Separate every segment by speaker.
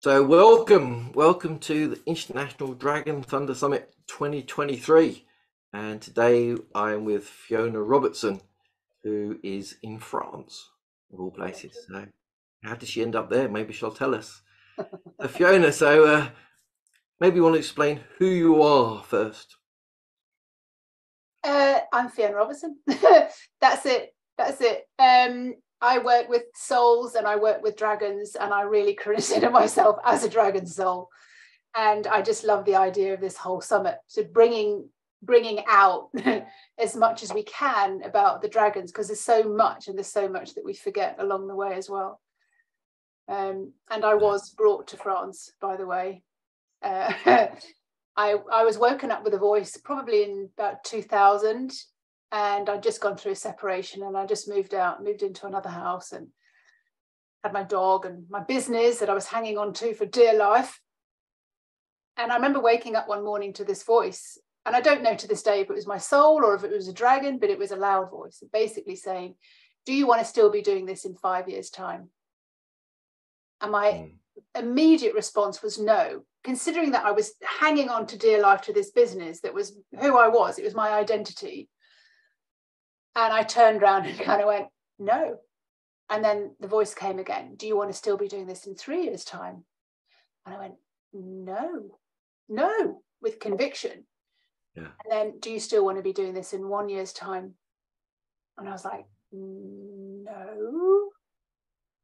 Speaker 1: So welcome to the International Dragon Thunder Summit 2023. And today I'm with Fiona Robertson, who is in France, of all places. So how did she end up there? Maybe she'll tell us. So Fiona, maybe you want to explain who you are first.
Speaker 2: I'm Fiona Robertson. That's it. I work with souls and I work with dragons, and I really consider myself as a dragon soul. And I just love the idea of this whole summit, so bringing out as much as we can about the dragons, because there's so much that we forget along the way as well. And I was brought to France, by the way. I was woken up with a voice probably in about 2000, and I'd just gone through a separation, and I just moved into another house and had my dog and my business that I was hanging on to for dear life. And I remember waking up one morning to this voice, and I don't know to this day if it was my soul or if it was a dragon, but it was a loud voice basically saying, do you want to still be doing this in 5 years' time? And my immediate response was no, considering that I was hanging on to dear life to this business that was who I was. It was my identity. And I turned around and kind of went, no. And then the voice came again. Do you want to still be doing this in 3 years' time? And I went, no, with conviction.
Speaker 1: Yeah.
Speaker 2: And then, do you still want to be doing this in 1 year's time? And I was like, no.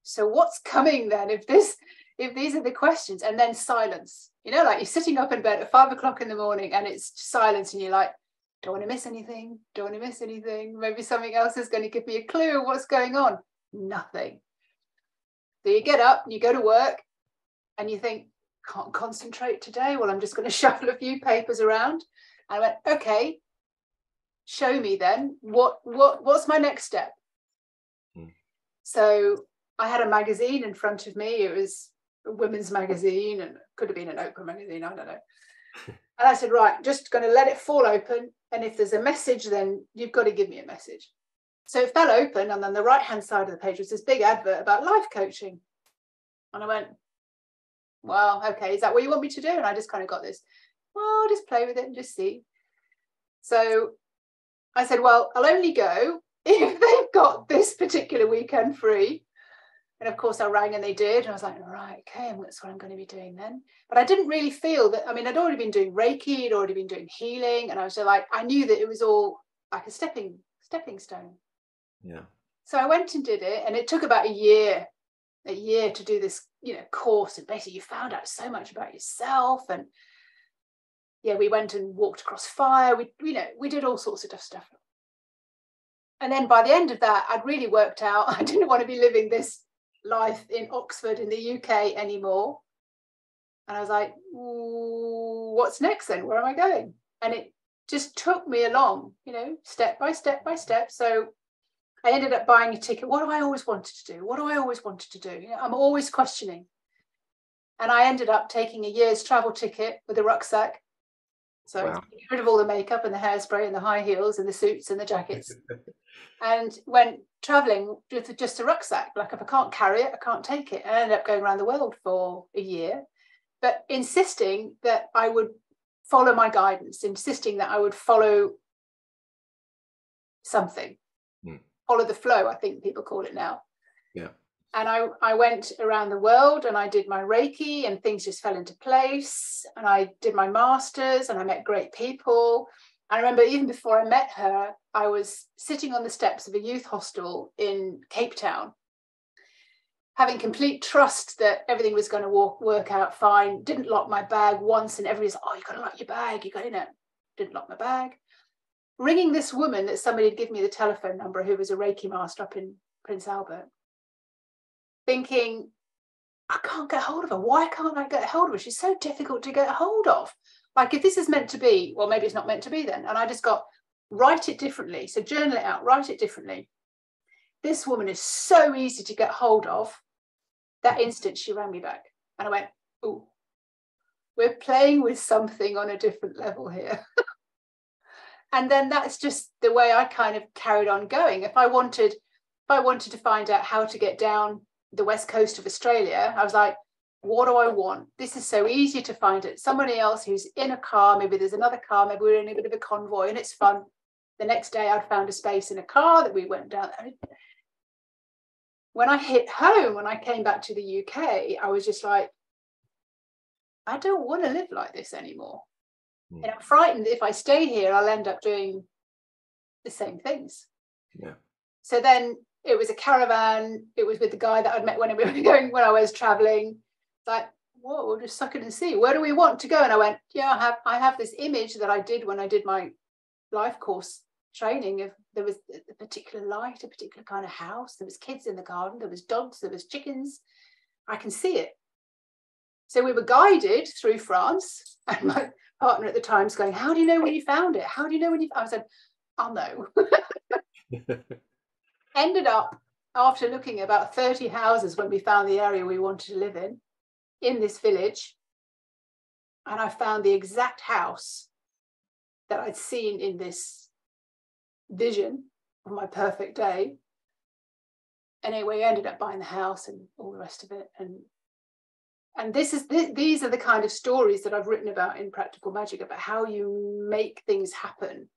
Speaker 2: So what's coming then if these are the questions? And then silence, like you're sitting up in bed at 5 o'clock in the morning and it's silence, and you're like, don't want to miss anything. Maybe something else is going to give me a clue of what's going on. Nothing. So you get up and you go to work and you think, can't concentrate today. Well, I'm just going to shuffle a few papers around. And I went, okay, show me then what's my next step. So I had a magazine in front of me. It was a women's magazine, and it could have been an Oprah magazine, I don't know. And I said, right, just going to let it fall open. And if there's a message, then you've got to give me a message. So it fell open, and on the right-hand side of the page was this big advert about life coaching. And I went, well, okay, is that what you want me to do? And I just kind of got this, well, I'll just play with it and just see. So I said, well, I'll only go if they've got this particular weekend free. And of course I rang and they did. And I was like, right, okay, that's what I'm going to be doing then. But I didn't really feel that. I mean, I'd already been doing Reiki, I'd already been doing healing. And I was just like, I knew that it was all like a stepping stone.
Speaker 1: Yeah.
Speaker 2: So I went and did it. And it took about a year to do this, course. And basically you found out so much about yourself. And yeah, we went and walked across fire. We did all sorts of stuff. And then by the end of that, I'd really worked out I didn't want to be living this life in Oxford in the UK anymore. And I was like, what's next then? Where am I going? And it just took me along, step by step. So I ended up buying a ticket. What do I always wanted to do? I'm always questioning. And I ended up taking a year's travel ticket with a rucksack. So wow. Get rid of all the makeup and the hairspray and the high heels and the suits and the jackets. And went traveling with just a rucksack. Like, if I can't carry it, I can't take it. And I ended up going around the world for a year, but insisting that I would follow my guidance, insisting that I would follow something, follow the flow, I think people call it now.
Speaker 1: Yeah.
Speaker 2: And I went around the world and I did my Reiki, and things just fell into place. And I did my masters and I met great people. I remember even before I met her, I was sitting on the steps of a youth hostel in Cape Town, having complete trust that everything was going to work out fine. Didn't lock my bag once, and everybody's like, oh, you got to lock your bag. Didn't lock my bag. Ringing this woman that somebody had given me the telephone number, who was a Reiki master up in Prince Albert, thinking, I can't get hold of her. Why can't I get hold of her? She's so difficult to get hold of. Like, if this is meant to be, well, maybe it's not meant to be then. And I just got, write it differently. So journal it out, write it differently. This woman is so easy to get hold of. That instant she rang me back. And I went, ooh, we're playing with something on a different level here. And then that's just the way I kind of carried on going. If I wanted to find out how to get down the west coast of Australia, I was like, What do I want? This is so easy to find it. Somebody else who's in a car, maybe there's another car, maybe we're in a bit of a convoy and it's fun. The next day I'd found a space in a car that we went down. When I hit home, when I came back to the UK, I was just like, I don't want to live like this anymore. And I'm frightened if I stay here, I'll end up doing the same things.
Speaker 1: Yeah.
Speaker 2: So then it was a caravan. It was with the guy that I'd met when I was traveling. Like, whoa, we'll just suck it and see. Where do we want to go? And I went, yeah, I have this image that I did when I did my life course training. Of there was a particular light, a particular kind of house. There was kids in the garden. There was dogs. There was chickens. I can see it. So we were guided through France, and my partner at the time's going, how do you know when you found it? How do you know when you? I said, I'll know. Ended up, after looking at about 30 houses when we found the area we wanted to live in this village, and I found the exact house that I'd seen in this vision of my perfect day. Anyway, we ended up buying the house and all the rest of it. And these are the kind of stories that I've written about in Practical Magic, about how you make things happen.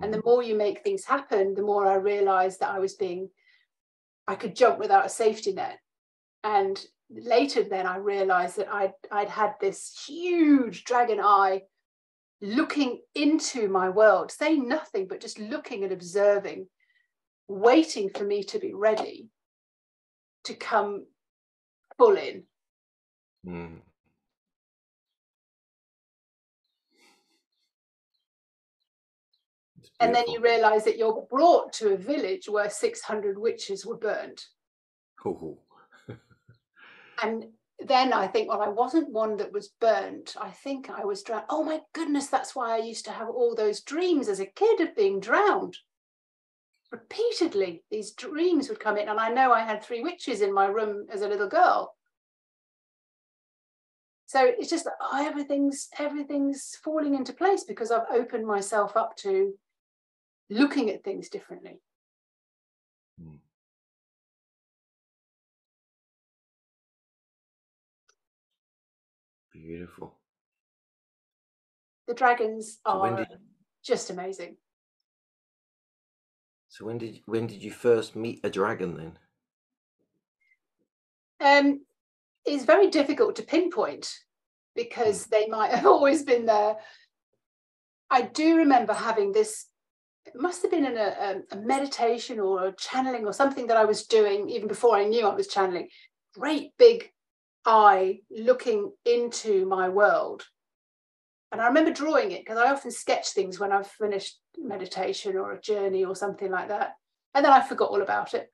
Speaker 2: And the more you make things happen, the more I realized that I could jump without a safety net. And later then I realized that I'd had this huge dragon eye looking into my world, saying nothing, but just looking and observing, waiting for me to be ready to come full in. And then you realize that you're brought to a village where 600 witches were burnt.
Speaker 1: Oh.
Speaker 2: And then I think, well, I wasn't one that was burnt. I think I was drowned. Oh my goodness, that's why I used to have all those dreams as a kid of being drowned. Repeatedly, these dreams would come in. And I know I had 3 witches in my room as a little girl. So it's just that everything's falling into place because I've opened myself up to looking at things differently.
Speaker 1: Beautiful.
Speaker 2: The dragons are just amazing.
Speaker 1: So when did you first meet a dragon then?
Speaker 2: It's very difficult to pinpoint because they might have always been there. I do remember having this, it must have been in a meditation or a channeling or something that I was doing even before I knew I was channeling. Great big eye looking into my world. And I remember drawing it because I often sketch things when I've finished meditation or a journey or something like that. And then I forgot all about it.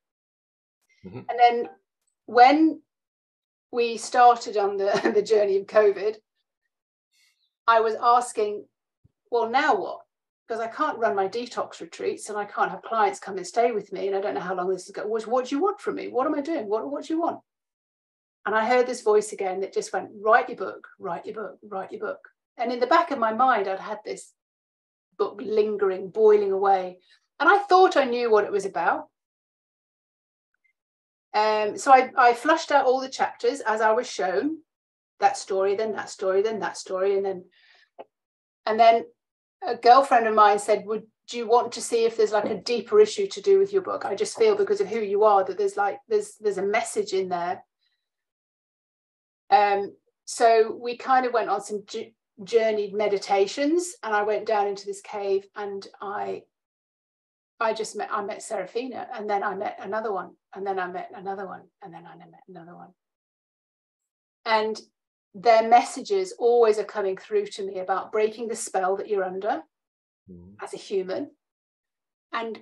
Speaker 2: And then when we started on the journey of COVID, I was asking, well, now what? Because I can't run my detox retreats and I can't have clients come and stay with me. And I don't know how long this is going. What do you want from me? What am I doing? What do you want? And I heard this voice again that just went, write your book, write your book, write your book. And in the back of my mind, I'd had this book lingering, boiling away. And I thought I knew what it was about. So I flushed out all the chapters as I was shown, that story, then that story, then that story. And then a girlfriend of mine said, do you want to see if there's like a deeper issue to do with your book? I just feel because of who you are that there's a message in there. So we kind of went on some journeyed meditations, and I went down into this cave, and I met Serafina, and then I met another one, and then I met another one, and then I met another one. And their messages always are coming through to me about breaking the spell that you're under as a human and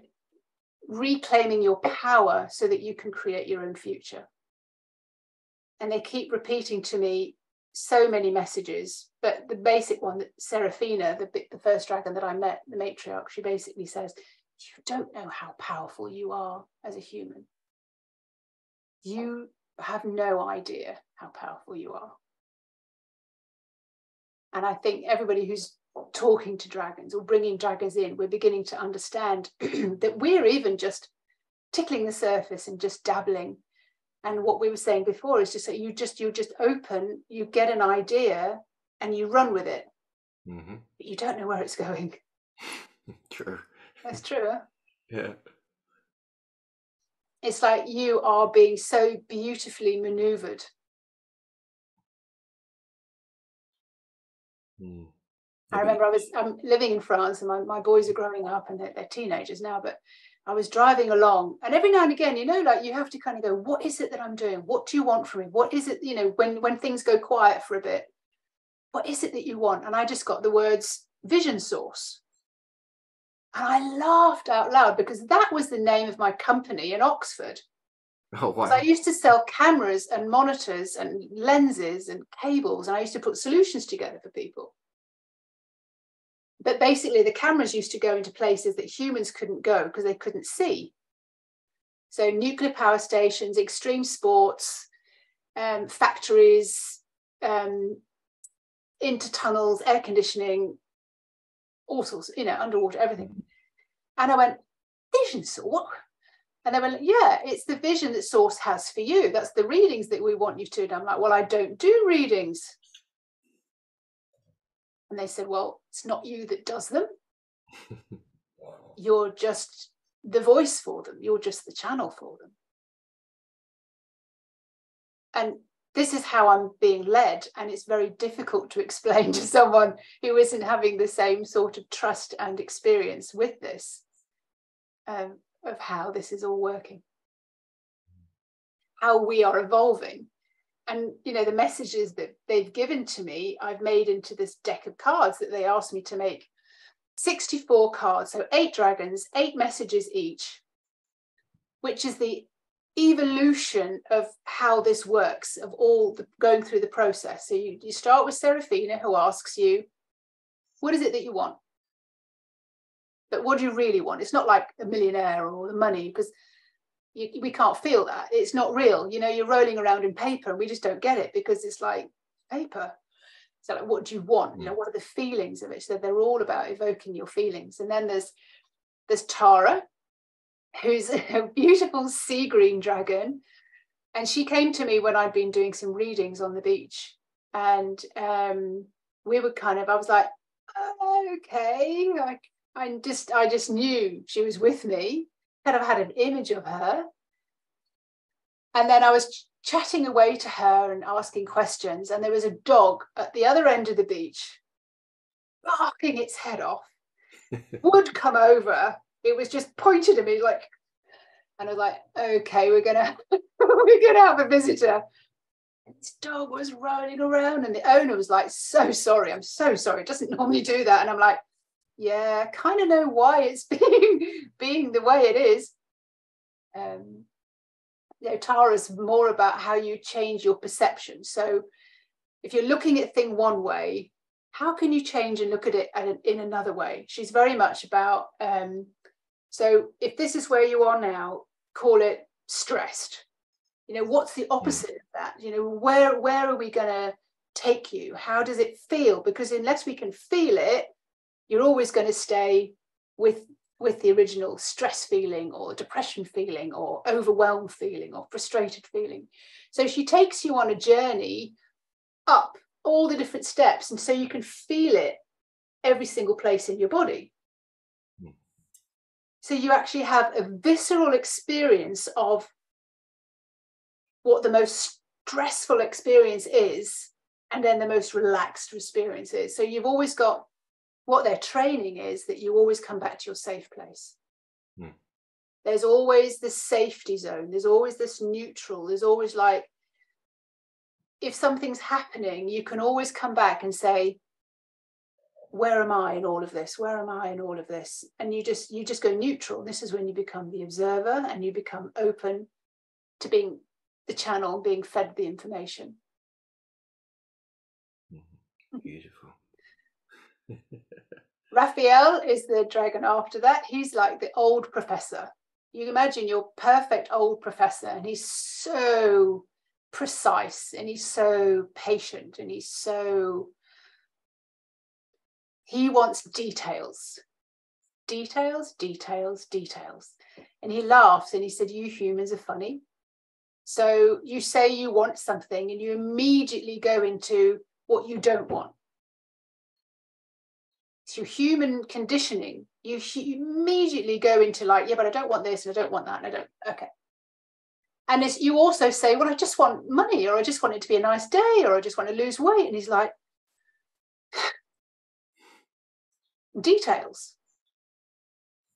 Speaker 2: reclaiming your power so that you can create your own future. And they keep repeating to me so many messages, but the basic one, that Serafina, the first dragon that I met, the matriarch, she basically says, you don't know how powerful you are as a human. You have no idea how powerful you are. And I think everybody who's talking to dragons or bringing dragons in, we're beginning to understand that we're even just tickling the surface and just dabbling. And what we were saying before is just that you just open, you get an idea and you run with it.
Speaker 1: Mm-hmm.
Speaker 2: But you don't know where it's going.
Speaker 1: True.
Speaker 2: That's true. Huh?
Speaker 1: Yeah.
Speaker 2: It's like you are being so beautifully maneuvered.
Speaker 1: Mm.
Speaker 2: I remember I'm living in France and my boys are growing up and they're teenagers now, but I was driving along and every now and again, you know, like you have to kind of go, what is it that I'm doing? What do you want from me? What is it, you know, when things go quiet for a bit, what is it that you want? And I just got the words vision source. And I laughed out loud because that was the name of my company in Oxford.
Speaker 1: Oh, wow.
Speaker 2: I used to sell cameras and monitors and lenses and cables, and I used to put solutions together for people. But basically, the cameras used to go into places that humans couldn't go because they couldn't see. So nuclear power stations, extreme sports, factories, into tunnels, air conditioning, all sorts, you know, underwater, everything. And I went, vision source? And they went, yeah, it's the vision that Source has for you. That's the readings that we want you to. And I'm like, well, I don't do readings. And they said, well, it's not you that does them. You're just the voice for them. You're just the channel for them. And this is how I'm being led. And it's very difficult to explain to someone who isn't having the same sort of trust and experience with this, of how this is all working, how we are evolving. And, you know, the messages that they've given to me, I've made into this deck of cards that they asked me to make. 64 cards, so 8 dragons, 8 messages each, which is the evolution of how this works, of all the going through the process. So you start with Seraphina, who asks you, what is it that you want? But what do you really want? It's not like a millionaire or the money, because we can't feel that. It's not real. You know, you're rolling around in paper and we just don't get it because it's like paper. So like, what do you want? You know, what are the feelings of it? So they're all about evoking your feelings. And then there's Tara, who's a beautiful sea green dragon. And she came to me when I'd been doing some readings on the beach. And we were I was like, oh, okay. I just knew she was with me. Kind of had an image of her. And then I was chatting away to her and asking questions. And there was a dog at the other end of the beach, barking its head off, would come over. It was just pointed at me like, and I was like, okay, we're gonna have a visitor. And this dog was rolling around and the owner was like, so sorry, I'm so sorry. It doesn't normally do that. And I'm like, yeah, I kind of know why it's being the way it is. You know, Tara's more about how you change your perception. So if you're looking at thing one way, how can you change and look at it in another way? She's very much about, so if this is where you are now, call it stressed. You know, what's the opposite of that? You know, where are we going to take you? How does it feel? Because unless we can feel it, you're always going to stay with the original stress feeling or depression feeling or overwhelmed feeling or frustrated feeling. So she takes you on a journey up all the different steps, and so you can feel it every single place in your body. So you actually have a visceral experience of what the most stressful experience is, and then the most relaxed experience is. So you've always got, what their training is that you always come back to your safe place. There's always this safety zone. There's always this neutral. There's always like, if something's happening, you can always come back and say, where am I in all of this? Where am I in all of this? And you just go neutral. This is when you become the observer and you become open to being the channel, being fed the information.
Speaker 1: Beautiful.
Speaker 2: Raphael is the dragon after that. He's like the old professor. You imagine your perfect old professor, and he's so precise and he's so patient and he wants details. And he laughs and he said, you humans are funny. So you say you want something and you immediately go into what you don't want. It's your human conditioning. You immediately go into like, yeah, but I don't want this and I don't want that and I don't, okay. And you also say, well, I just want money, or I just want it to be a nice day, or I just want to lose weight. And he's like, details.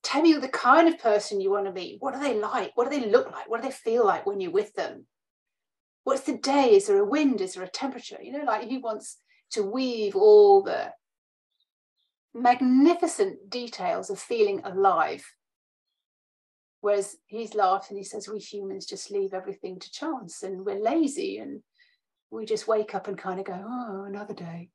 Speaker 2: Tell me the kind of person you want to be. What are they like? What do they look like? What do they feel like when you're with them? What's the day? Is there a wind? Is there a temperature? You know, like he wants to weave all the magnificent details of feeling alive. Whereas he's laughed and he says, we humans just leave everything to chance and we're lazy and we just wake up and kind of go, oh, another day.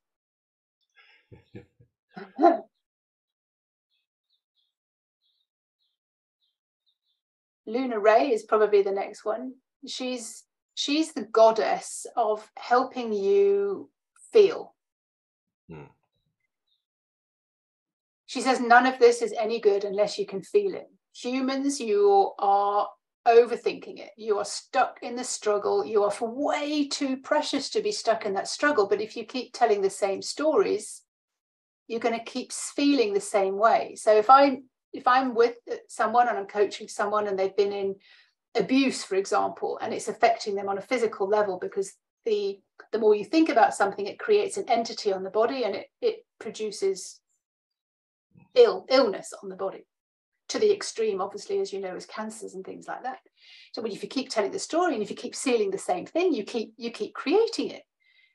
Speaker 2: Luna Ray is probably the next one. She's the goddess of helping you feel. She says none of this is any good unless you can feel it. Humans, you are overthinking it. You are stuck in the struggle. You are way too precious to be stuck in that struggle. But if you keep telling the same stories, you're going to keep feeling the same way. So if I'm with someone and I'm coaching someone and they've been in abuse, for example, and it's affecting them on a physical level, because the more you think about something, it creates an entity on the body and it produces illness on the body, to the extreme, obviously, as you know, as cancers and things like that. So if you keep telling the story and if you keep seeing the same thing, you keep creating it.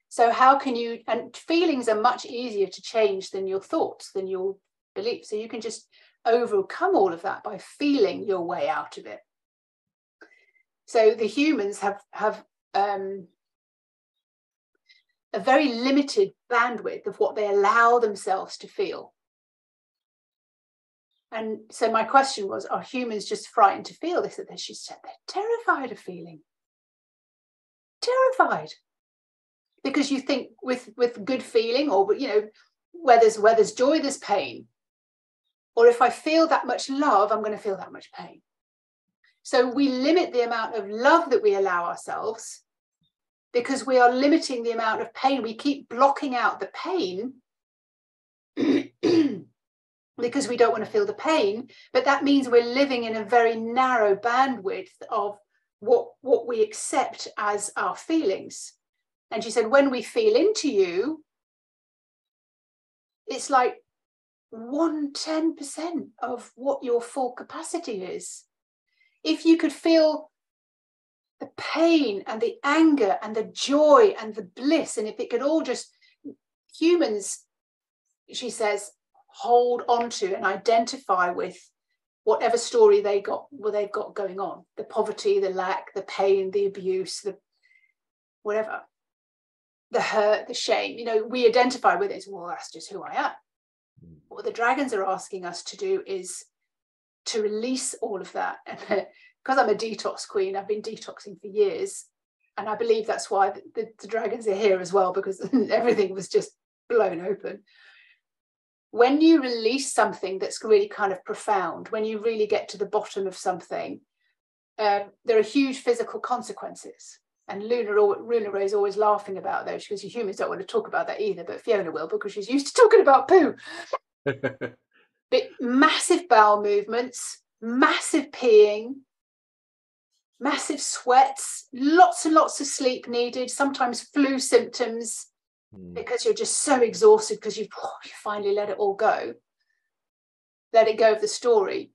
Speaker 2: So how can you, and feelings are much easier to change than your thoughts, than your beliefs. So you can just overcome all of that by feeling your way out of it. So the humans have a very limited bandwidth of what they allow themselves to feel. And so my question was, are humans just frightened to feel this? She said they're terrified of feeling. Terrified. Because you think with good feeling, or, you know, where there's joy, there's pain. Or if I feel that much love, I'm going to feel that much pain. So we limit the amount of love that we allow ourselves because we are limiting the amount of pain. We keep blocking out the pain because we don't want to feel the pain. But that means we're living in a very narrow bandwidth of what we accept as our feelings. And she said, when we feel into you, it's like 1/10% of what your full capacity is. If you could feel the pain and the anger and the joy and the bliss, and if it could all just, humans, she says, hold on to and identify with whatever story they've got going on, the poverty, the lack, the pain, the abuse, the whatever, the hurt, the shame, you know, we identify with it. Well, that's just who I am. What the dragons are asking us to do is to release all of that. And because I'm a detox queen, I've been detoxing for years, and I believe that's why the dragons are here as well, because everything was just blown open. When you release something that's really kind of profound, when you really get to the bottom of something, there are huge physical consequences. And Luna Ray is always laughing about those, because you humans don't want to talk about that either, but Fiona will, because she's used to talking about poo. But massive bowel movements, massive peeing, massive sweats, lots and lots of sleep needed, sometimes flu symptoms, because you're just so exhausted because you finally let it all go. Let it go of the story.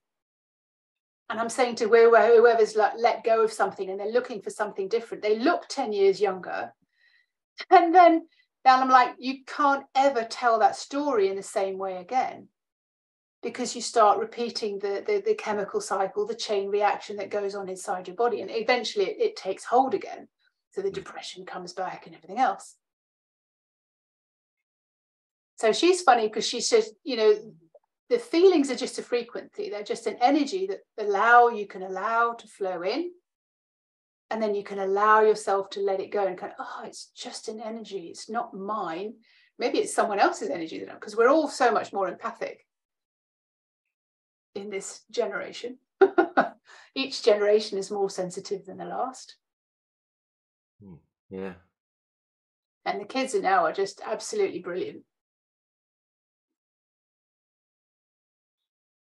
Speaker 2: And I'm saying to whoever's let go of something and they're looking for something different, they look 10 years younger. And then I'm like, you can't ever tell that story in the same way again, because you start repeating the chemical cycle, the chain reaction that goes on inside your body. And eventually it takes hold again. So the depression comes back and everything else. So she's funny because she says, you know, the feelings are just a frequency. They're just an energy that you can allow to flow in. And then you can allow yourself to let it go and kind of, oh, it's just an energy. It's not mine. Maybe it's someone else's energy, because we're all so much more empathic in this generation. Each generation is more sensitive than the last.
Speaker 1: Yeah.
Speaker 2: And the kids are just absolutely brilliant.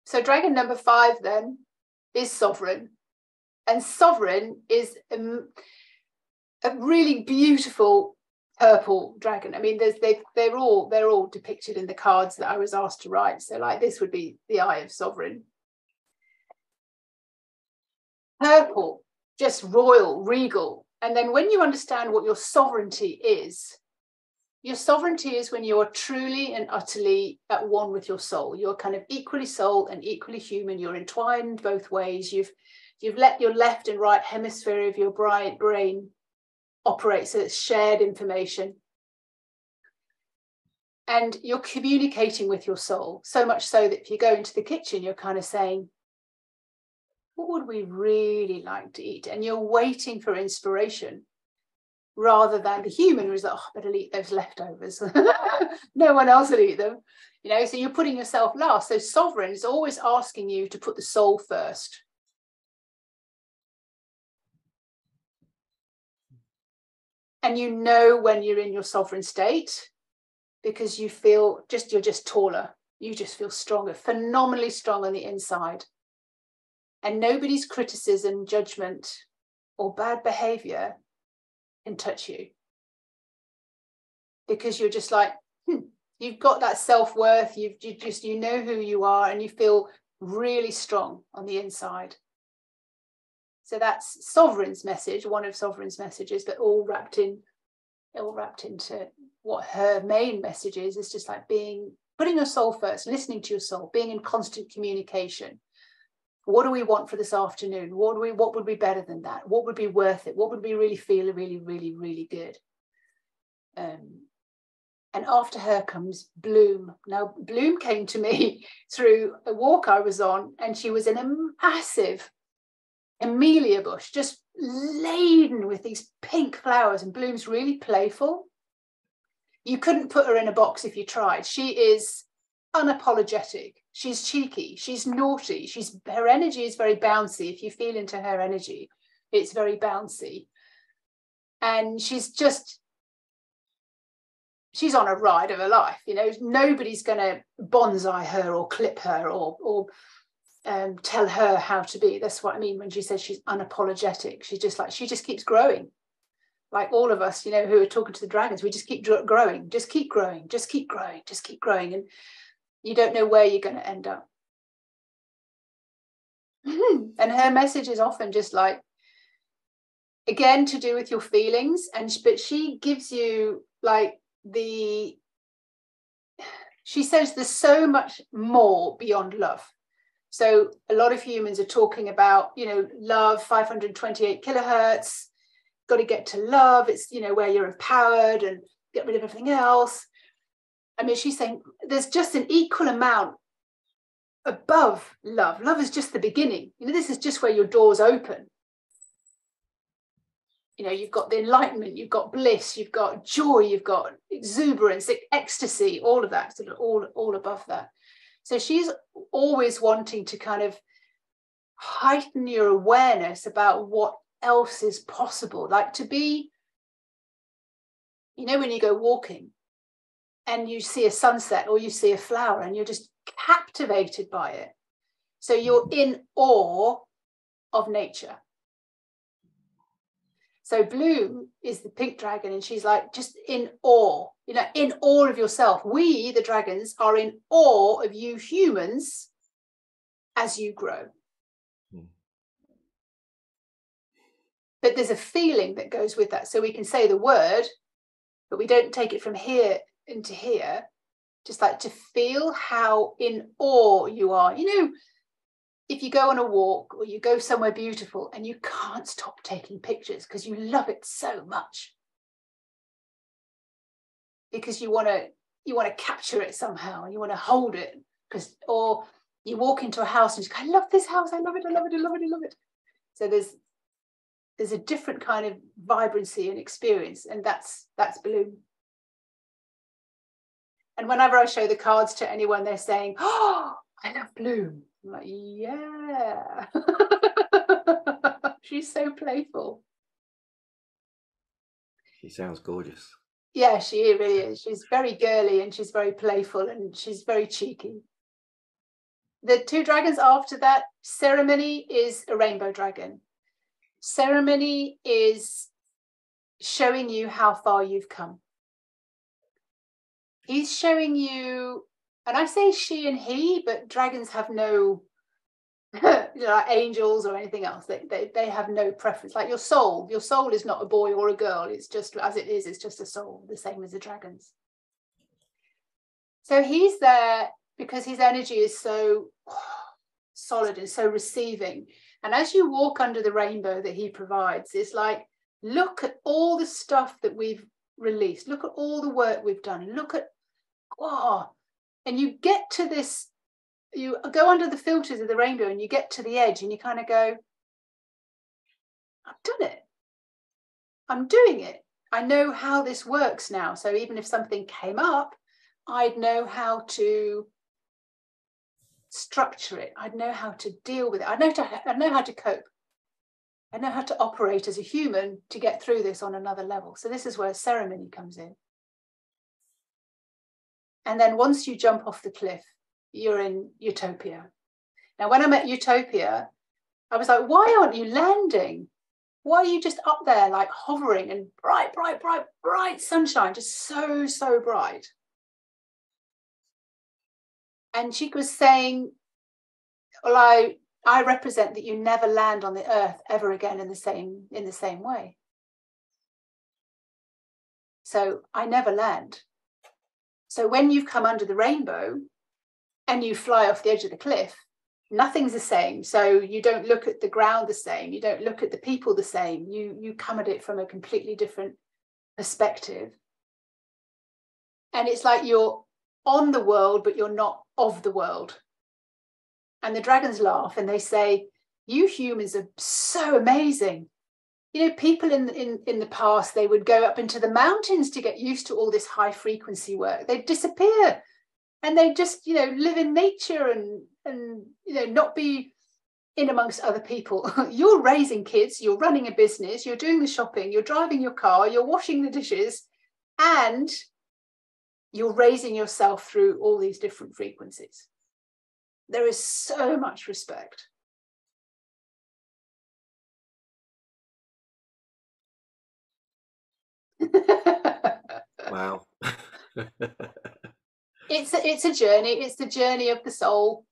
Speaker 2: So dragon number 5 then is sovereign. And sovereign is a really beautiful purple dragon. I mean, they're all depicted in the cards that I was asked to write. So like this would be the eye of sovereign. Purple, just royal, regal. And then when you understand what your sovereignty is when you're truly and utterly at one with your soul. You're kind of equally soul and equally human. You're entwined both ways. You've let your left and right hemisphere of your brain operate, so it's shared information. And you're communicating with your soul, so much so that if you go into the kitchen, you're kind of saying, what would we really like to eat? And you're waiting for inspiration rather than the human who's like, oh, I better eat those leftovers. No one else will eat them. So you're putting yourself last. So sovereign is always asking you to put the soul first. And when you're in your sovereign state, because you're just taller. You just feel stronger, phenomenally strong on the inside. And nobody's criticism, judgment, or bad behavior can touch you. Because you're just like, you've got that self-worth, you know who you are, and you feel really strong on the inside. So that's Sovereign's message, one of Sovereign's messages, but all wrapped into what her main message is just like putting your soul first, listening to your soul, being in constant communication. What do we want for this afternoon? What would be better than that? What would be worth it? What would we really feel really, really, really good? And after her comes Bloom. Now, Bloom came to me through a walk I was on, and she was in a massive Amelia bush, just laden with these pink flowers, and Bloom's really playful. You couldn't put her in a box if you tried. She is unapologetic. She's cheeky. She's naughty. Her energy is very bouncy. If you feel into her energy, it's very bouncy. And she's on a ride of her life. Nobody's going to bonsai her or clip her or tell her how to be. That's what I mean when she says she's unapologetic. She just keeps growing. Like all of us, who are talking to the dragons, we just keep growing, just keep growing, just keep growing, just keep growing. And you don't know where you're going to end up. And her message is often just like, again, to do with your feelings. But she gives you like she says there's so much more beyond love. So a lot of humans are talking about, love, 528 kilohertz, got to get to love. It's, where you're empowered and get rid of everything else. I mean, she's saying there's just an equal amount above love. Love is just the beginning. This is just where your doors open. You've got the enlightenment, you've got bliss, you've got joy, you've got exuberance, ecstasy, all of that, sort of all above that. So she's always wanting to kind of heighten your awareness about what else is possible. Like to be, when you go walking and you see a sunset or you see a flower and you're just captivated by it. So you're in awe of nature. So Bloom is the pink dragon, and she's like just in awe, in awe of yourself. We, the dragons, are in awe of you humans as you grow. But there's a feeling that goes with that. So we can say the word, but we don't take it from here into here. Just like to feel how in awe you are. If you go on a walk or you go somewhere beautiful and you can't stop taking pictures because you love it so much, because you want to capture it somehow and you want to hold it, or you walk into a house and you go, I love this house, I love it, I love it, I love it, I love it. So there's a different kind of vibrancy and experience, and that's Bloom. And whenever I show the cards to anyone, they're saying, oh, I love Bloom. I'm like, yeah. She's so playful.
Speaker 1: She sounds gorgeous.
Speaker 2: Yeah, she really is. She's very girly and she's very playful and she's very cheeky. The two dragons after that, Ceremony is a rainbow dragon. Ceremony is showing you how far you've come. He's showing you, and I say she and he, but dragons have no like angels or anything else. They have no preference. Like your soul is not a boy or a girl. It's just as it is. It's just a soul, the same as the dragons. So he's there because his energy is so solid and so receiving. And as you walk under the rainbow that he provides, it's like, look at all the stuff that we've released. Look at all the work we've done. Look at, and you get to this, you go under the filters of the rainbow and you get to the edge and you kind of go, I've done it. I'm doing it. I know how this works now. So even if something came up, I'd know how to structure it. I'd know how to deal with it. I'd know how to cope. I know how to operate as a human to get through this on another level. So this is where ceremony comes in. And then once you jump off the cliff, you're in Utopia. Now, when I'm at Utopia, I was like, why aren't you landing? Why are you just up there like hovering and bright, bright, bright, bright sunshine, just so, so bright? And she was saying, well, I represent that you never land on the earth ever again in the same way. So I never land. So when you've come under the rainbow and you fly off the edge of the cliff, nothing's the same. So you don't look at the ground the same. You don't look at the people the same. You come at it from a completely different perspective. And it's like you're on the world, but you're not of the world. And the dragons laugh and they say, you humans are so amazing. You know, people in the past, they would go up into the mountains to get used to all this high frequency work. They'd disappear and they'd just, you know, live in nature and you know, not be in amongst other people. You're raising kids, you're running a business, you're doing the shopping, you're driving your car, you're washing the dishes, and you're raising yourself through all these different frequencies. There is so much respect.
Speaker 1: Wow.
Speaker 2: It's a journey. It's the journey of the soul.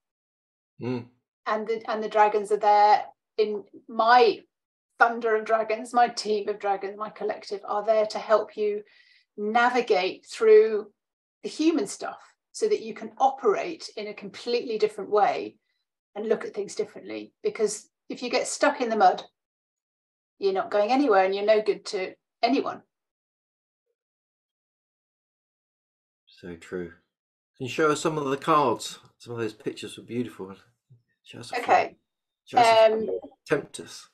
Speaker 2: And the dragons are there. In my thunder of dragons, my team of dragons, my collective are there to help you navigate through the human stuff so that you can operate in a completely different way and look at things differently. Because if you get stuck in the mud, you're not going anywhere and you're no good to anyone.
Speaker 1: So true. Can you show us some of the cards? Some of those pictures were beautiful. Show us
Speaker 2: okay.
Speaker 1: Tempt us.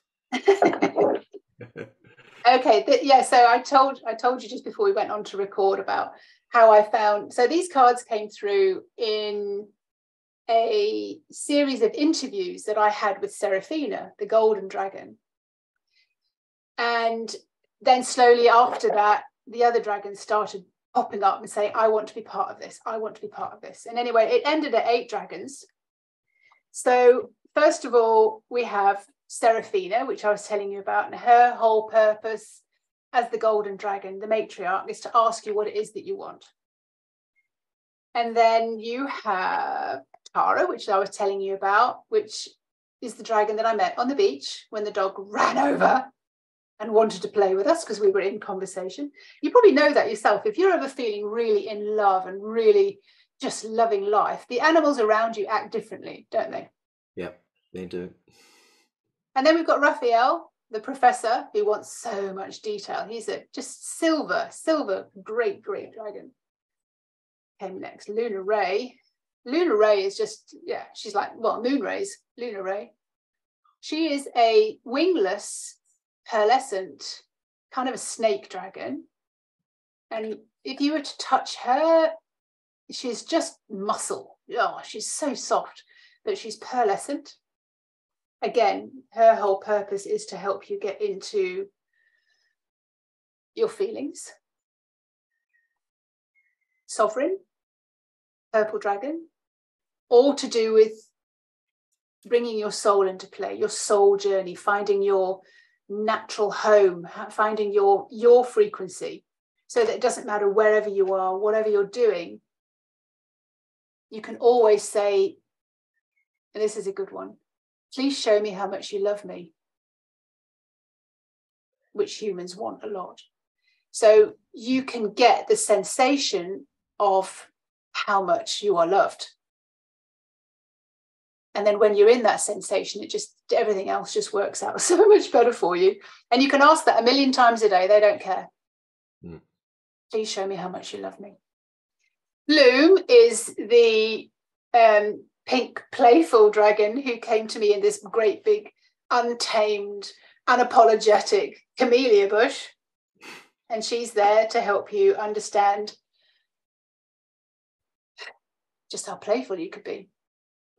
Speaker 2: Okay. Yeah. So I told you just before we went on to record about how I found. So these cards came through in a series of interviews that I had with Seraphina, the golden dragon. And then slowly after that, the other dragons started popping up and saying, I want to be part of this. I want to be part of this. And anyway, it ended at 8 dragons. So first of all, we have Seraphina, which I was telling you about, and her whole purpose as the golden dragon, the matriarch, is to ask you what it is that you want. And then you have Tara, which I was telling you about, which is the dragon that I met on the beach when the dog ran over and wanted to play with us because we were in conversation. You probably know that yourself. If you're ever feeling really in love and really just loving life, the animals around you act differently, don't they?
Speaker 1: Yeah, they do.
Speaker 2: And then we've got Raphael, the professor, who wants so much detail. He's a just silver, great dragon. Came next, Luna Ray. Luna Ray is just, yeah, she's like, well, moon rays, Luna Ray. She is a wingless, pearlescent, kind of a snake dragon. And if you were to touch her, she's just muscle. Oh, she's so soft, but she's pearlescent. Again, her whole purpose is to help you get into your feelings. Sovereign, purple dragon, all to do with bringing your soul into play, your soul journey, finding your natural home, finding your frequency, so that it doesn't matter wherever you are, whatever you're doing, you can always say, and this is a good one, please show me how much you love me, which humans want a lot. So you can get the sensation of how much you are loved. And then when you're in that sensation, everything else just works out so much better for you. And you can ask that 1,000,000 times a day. They don't care. Please show me how much you love me. Bloom is the pink playful dragon who came to me in this great big untamed unapologetic camellia bush, and she's there to help you understand just how playful you could be.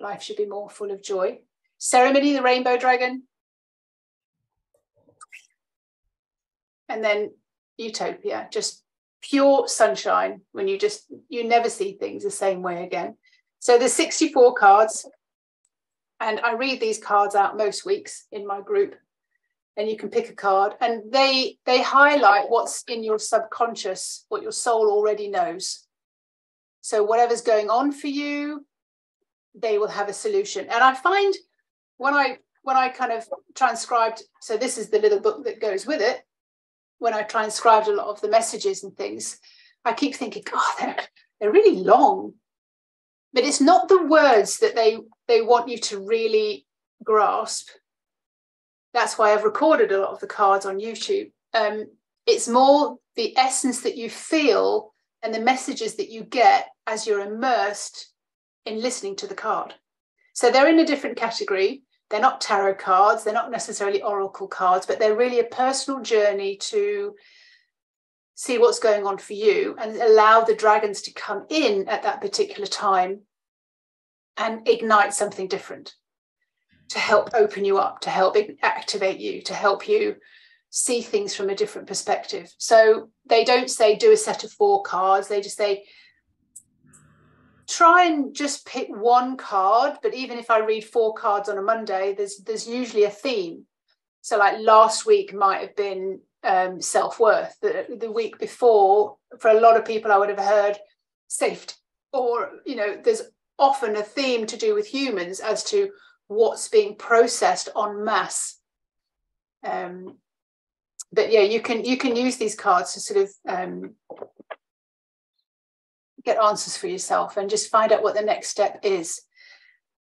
Speaker 2: Life should be more full of joy. Ceremony, the rainbow dragon, and then Utopia, just pure sunshine, when you never see things the same way again. So there's 64 cards, and I read these cards out most weeks in my group, and you can pick a card, and they highlight what's in your subconscious, what your soul already knows. So whatever's going on for you, they will have a solution. And I find when I kind of transcribed, so this is the little book that goes with it, when I transcribed a lot of the messages and things, I keep thinking, God, they're really long. But it's not the words that they want you to really grasp. That's why I've recorded a lot of the cards on YouTube. It's more the essence that you feel and the messages that you get as you're immersed in listening to the card. So they're in a different category. They're not tarot cards. They're not necessarily oracle cards, but they're really a personal journey to see what's going on for you and allow the dragons to come in at that particular time and ignite something different, to help open you up, to help activate you, to help you see things from a different perspective. So they don't say do a set of 4 cards. They just say try and just pick one card. But even if I read 4 cards on a Monday, there's usually a theme. So like last week might have been self-worth. The week before, for a lot of people, I would have heard safety, or there's often a theme to do with humans as to what's being processed en masse. But yeah, you can use these cards to sort of get answers for yourself and just find out what the next step is.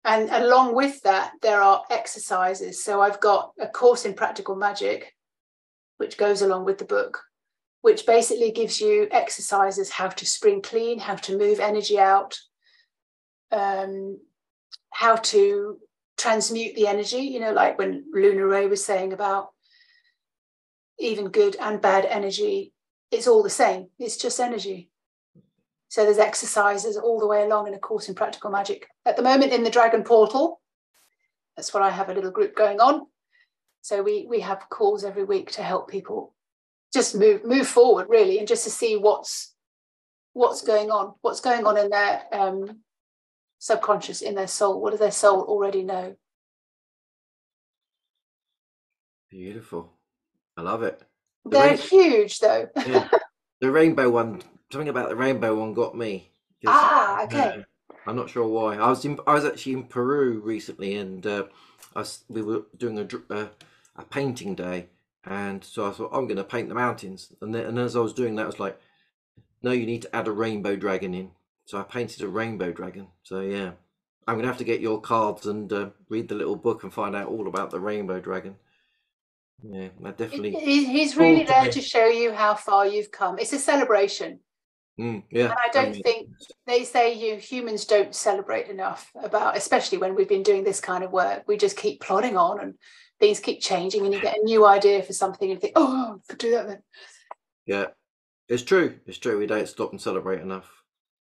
Speaker 2: And along with that, there are exercises. So I've got a course in practical magic, which goes along with the book, which basically gives you exercises, how to spring clean, how to move energy out, how to transmute the energy, like when Luna Ray was saying about even good and bad energy, it's all the same. It's just energy. So there's exercises all the way along in a course in practical magic. At the moment in the Dragon Portal, that's what I have a little group going on. So we have calls every week to help people just move forward, really, and just to see what's going on in their subconscious, in their soul. What does their soul already know?
Speaker 1: Beautiful. I love it.
Speaker 2: They're huge, though.
Speaker 1: Yeah. The rainbow one, something about the rainbow one got me.
Speaker 2: Okay.
Speaker 1: I'm not sure why. I was actually in Peru recently, and we were doing a painting day, and so I thought I'm going to paint the mountains, and as I was doing that, I was like, no, you need to add a rainbow dragon in. So I painted a rainbow dragon. So yeah, I'm going to have to get your cards and read the little book and find out all about the rainbow dragon. Yeah, I definitely.
Speaker 2: He's really there to show you how far you've come. It's a celebration.
Speaker 1: Yeah,
Speaker 2: and I don't think they say humans don't celebrate enough about, especially when we've been doing this kind of work. We just keep plodding on, and things keep changing, and you get a new idea for something, and you think, oh, I could do that then.
Speaker 1: Yeah, it's true. It's true. We don't stop and celebrate enough.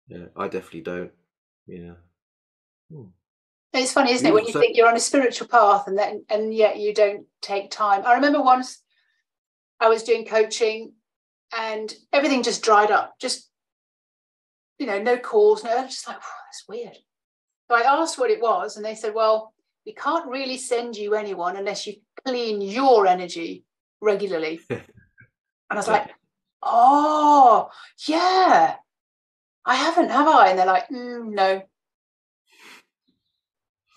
Speaker 1: Yeah, I definitely don't. Yeah.
Speaker 2: And it's funny, isn't it, when you think you're on a spiritual path and yet you don't take time. I remember once I was doing coaching and everything just dried up. Just, no calls, no, just like, that's weird. So I asked what it was, and they said, well, we can't really send you anyone unless you clean your energy regularly. And I was like, oh, yeah, I haven't, have I? And they're like, no.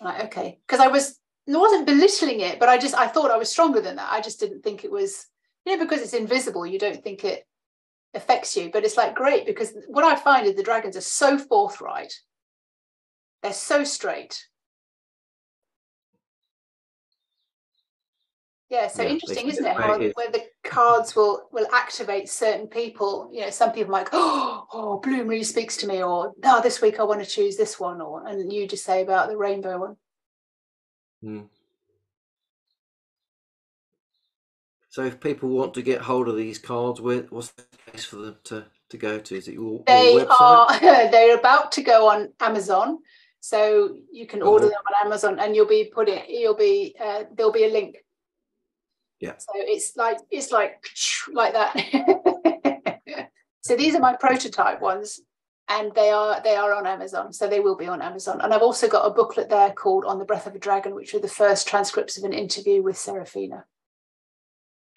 Speaker 2: I'm like, okay. Because I wasn't belittling it, but I thought I was stronger than that. I just didn't think it was, because it's invisible, you don't think it affects you. But it's like, great, because what I find is the dragons are so forthright. They're so straight. Yeah, so interesting, isn't it? How where the cards will activate certain people. Some people might go, oh, Bloom really speaks to me, or no, this week I want to choose this one, and you just say about the rainbow one.
Speaker 1: So if people want to get hold of these cards, what's the place for them to go to? Is it your website?
Speaker 2: They're about to go on Amazon, so you can order them on Amazon, and there'll be a link.
Speaker 1: Yeah.
Speaker 2: So it's like that. So these are my prototype ones, and they are on Amazon. So they will be on Amazon. And I've also got a booklet there called On the Breath of a Dragon, which are the first transcripts of an interview with Serafina.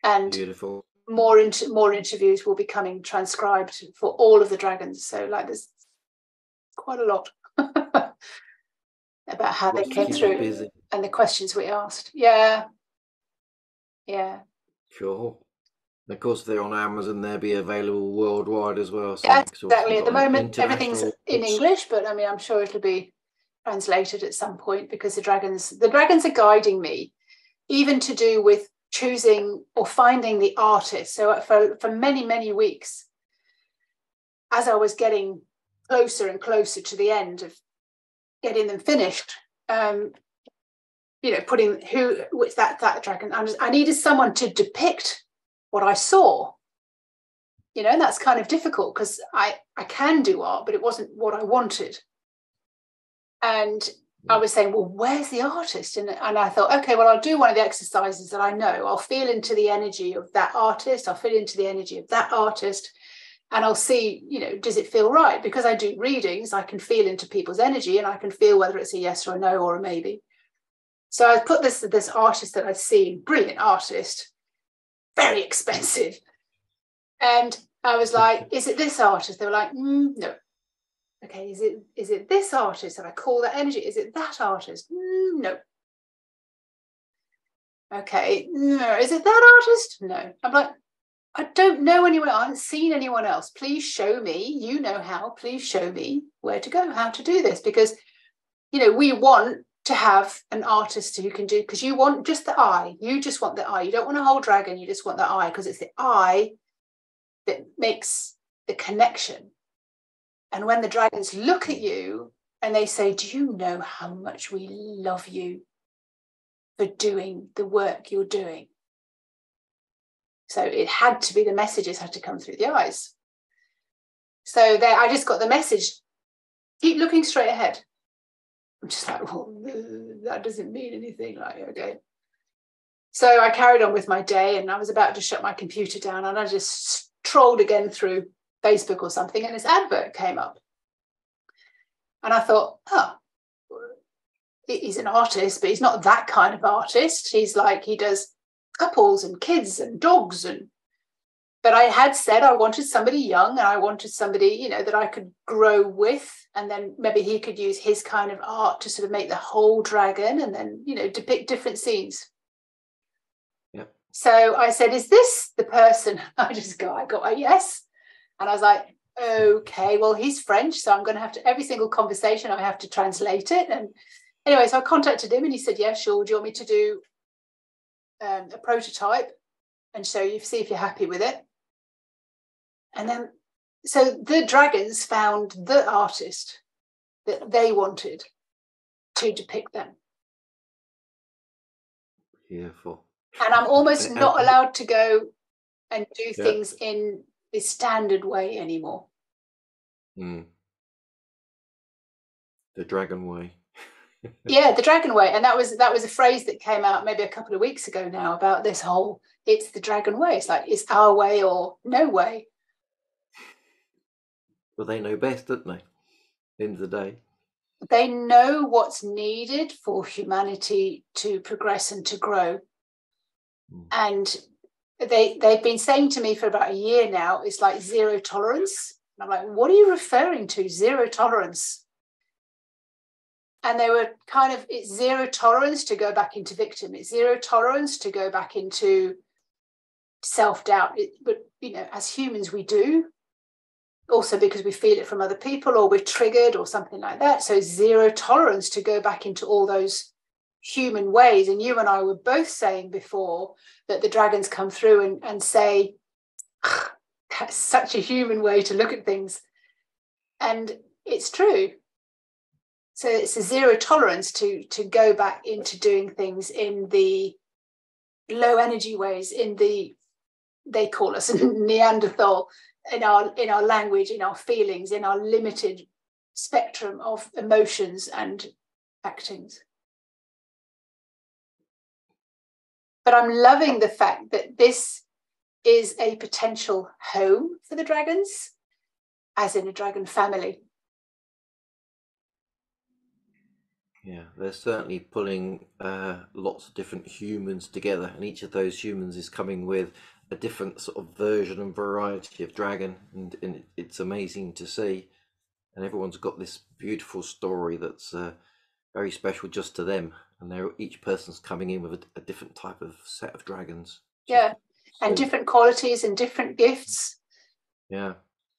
Speaker 2: And
Speaker 1: beautiful.
Speaker 2: More interviews will be coming transcribed for all of the dragons. So there's quite a lot about how they came through and the questions we asked. Yeah.
Speaker 1: Sure. Of course, they're on Amazon. They'll be available worldwide as well. So
Speaker 2: yeah, exactly. At the moment, everything's in English, but I mean, I'm sure it'll be translated at some point, because the dragons are guiding me, even to do with choosing or finding the artist. So for many, many weeks, as I was getting closer and closer to the end of getting them finished, putting what's that dragon, I needed someone to depict what I saw, and that's kind of difficult, because I can do art, but it wasn't what I wanted. And I was saying, well, where's the artist? And I thought, okay, well, I'll do one of the exercises that I know. I'll feel into the energy of that artist. I'll feel into the energy of that artist. And I'll see, does it feel right? Because I do readings, I can feel into people's energy, and I can feel whether it's a yes or a no or a maybe. So I put this artist that I'd seen, brilliant artist, very expensive. And I was like, is it this artist? They were like, no. Okay, is it this artist? And I call that energy. Is it that artist? No. Okay, no. Is it that artist? No. I'm like, I don't know anyone. I haven't seen anyone else. Please show me. You know how. Please show me where to go, how to do this. Because, we want to have an artist who can do, because you want just the eye. You just want the eye. You don't want a whole dragon. You just want the eye, because it's the eye that makes the connection. And when the dragons look at you and they say, do you know how much we love you for doing the work you're doing? So it had to be, the messages had to come through the eyes. So I just got the message, keep looking straight ahead. I'm just like, well, that doesn't mean anything. Like, okay. So I carried on with my day, and I was about to shut my computer down, and I just trolled again through Facebook or something, and this advert came up. And I thought, he's an artist, but he's not that kind of artist. He does couples and kids and dogs. But I had said I wanted somebody young, and I wanted somebody, that I could grow with. And then maybe he could use his kind of art to sort of make the whole dragon, and then, depict different scenes.
Speaker 1: Yeah.
Speaker 2: So I said, is this the person? I got a yes. And I was like, okay, well, he's French, so I'm going to have to, every single conversation, I have to translate it. And anyway, so I contacted him, and he said, yeah, sure. Do you want me to do a prototype and show you, see if you're happy with it? And then, so the dragons found the artist that they wanted to depict them.
Speaker 1: Beautiful.
Speaker 2: And I'm almost not allowed to go and do things in the standard way anymore.
Speaker 1: The Dragon Way.
Speaker 2: Yeah, the Dragon Way. And that was a phrase that came out maybe a couple of weeks ago now, about this whole it's the dragon way. It's like, it's our way or no way.
Speaker 1: Well, they know best, don't they? At the end of the day.
Speaker 2: They know what's needed for humanity to progress and to grow. And they've been saying to me for about a year now, it's like zero tolerance. And I'm like, what are you referring to? Zero tolerance. And they were kind of, it's zero tolerance to go back into victim. It's zero tolerance to go back into self-doubt. But, you know, as humans, we do. Also because we feel it from other people, or we're triggered or something like that. So zero tolerance to go back into all those human ways. And you and I were both saying before that the dragons come through and say, that's such a human way to look at things. And it's true. So it's a zero tolerance to go back into doing things in the low energy ways, in the, they call us Neanderthal, in our language, in our feelings, in our limited spectrum of emotions and actings. But I'm loving the fact that this is a potential home for the dragons, as in a dragon family.
Speaker 1: Yeah, they're certainly pulling lots of different humans together, and each of those humans is coming with a different sort of version and variety of dragon, and it's amazing to see. And everyone's got this beautiful story that's very special just to them, and each person's coming in with a different type of set of dragons.
Speaker 2: Yeah, and different qualities and different gifts.
Speaker 1: Yeah.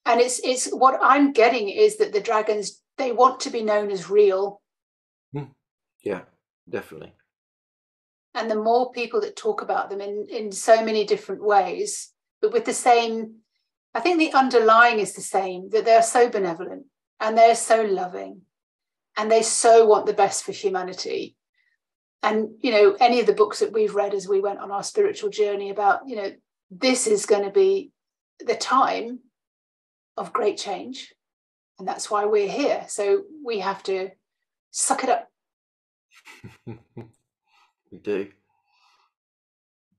Speaker 2: And it's what I'm getting is that the dragons, they want to be known as real.
Speaker 1: Yeah, definitely.
Speaker 2: And the more people that talk about them in so many different ways, but with the same, I think the underlying is the same, that they're so benevolent and they're so loving and they so want the best for humanity. And, you know, any of the books that we've read as we went on our spiritual journey about, you know, this is going to be the time of great change. And that's why we're here. So we have to suck it up.
Speaker 1: We do.